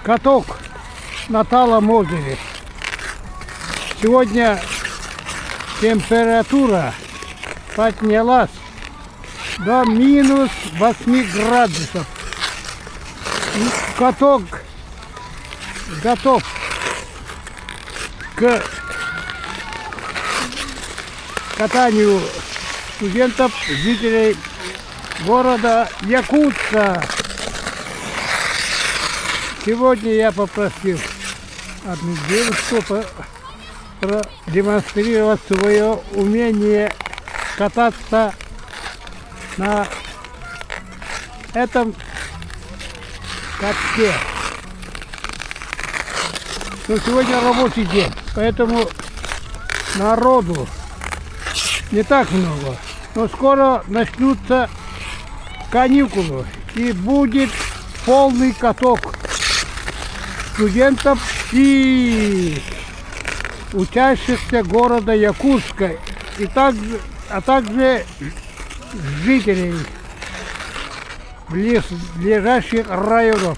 каток на Талом озере. Сегодня температура поднялась до минус 8 градусов. И каток готов к катанию студентов, жителей города Якутска. Сегодня я попросил одну девушку продемонстрировать свое умение кататься на этом катке. Но сегодня рабочий день, поэтому народу не так много. Но скоро начнутся каникулы и будет полный каток студентов и учащихся города Якутска, а также жителей ближайших районов.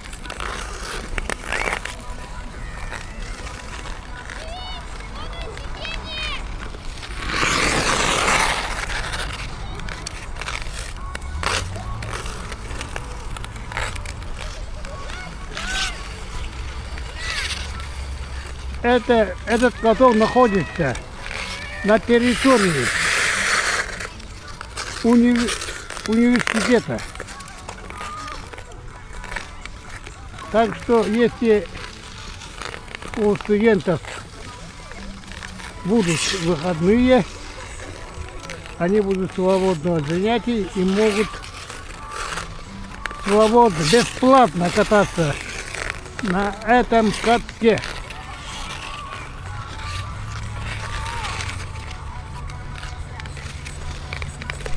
Этот каток находится на территории университета. Так что если у студентов будут выходные, они будут свободны от занятий и могут свободно, бесплатно кататься на этом катке.